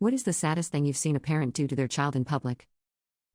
What is the saddest thing you've seen a parent do to their child in public?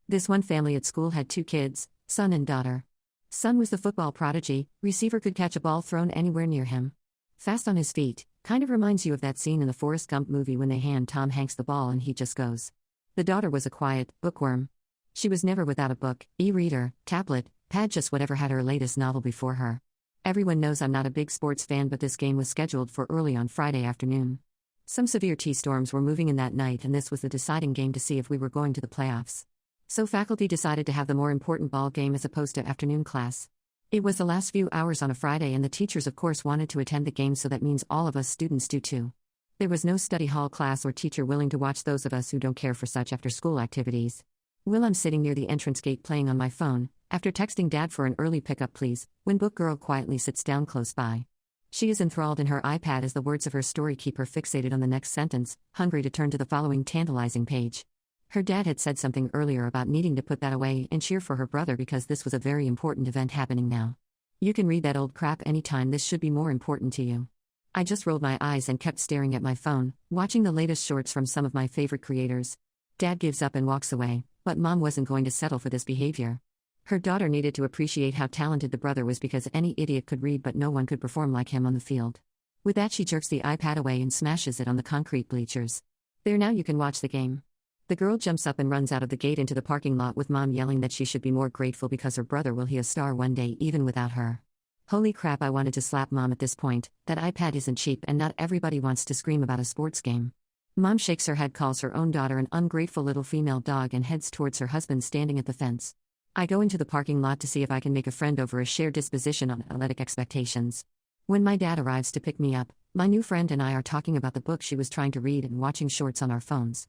This one family at school had two kids, son and daughter. Son was the football prodigy, receiver could catch a ball thrown anywhere near him. Fast on his feet, kind of reminds you of that scene in the Forrest Gump movie when they hand Tom Hanks the ball and he just goes. The daughter was a quiet bookworm. She was never without a book, e-reader, tablet, pad, just whatever had her latest novel before her. Everyone knows I'm not a big sports fan, but this game was scheduled for early on Friday afternoon. Some severe T-storms were moving in that night, and this was the deciding game to see if we were going to the playoffs. So faculty decided to have the more important ball game as opposed to afternoon class. It was the last few hours on a Friday, and the teachers of course wanted to attend the game, so that means all of us students do too. There was no study hall class or teacher willing to watch those of us who don't care for such after-school activities. I'm sitting near the entrance gate playing on my phone, after texting Dad for an early pickup please, when Book Girl quietly sits down close by. She is enthralled in her iPad as the words of her story keep her fixated on the next sentence, hungry to turn to the following tantalizing page. Her dad had said something earlier about needing to put that away and cheer for her brother because this was a very important event happening now. You can read that old crap anytime, this should be more important to you. I just rolled my eyes and kept staring at my phone, watching the latest shorts from some of my favorite creators. Dad gives up and walks away, but Mom wasn't going to settle for this behavior. Her daughter needed to appreciate how talented the brother was because any idiot could read but no one could perform like him on the field. With that, she jerks the iPad away and smashes it on the concrete bleachers. There, now you can watch the game. The girl jumps up and runs out of the gate into the parking lot with Mom yelling that she should be more grateful because her brother will be a star one day even without her. Holy crap, I wanted to slap Mom at this point. That iPad isn't cheap and not everybody wants to scream about a sports game. Mom shakes her head, calls her own daughter an ungrateful little female dog, and heads towards her husband standing at the fence. I go into the parking lot to see if I can make a friend over a shared disposition on athletic expectations. When my dad arrives to pick me up, my new friend and I are talking about the book she was trying to read and watching shorts on our phones.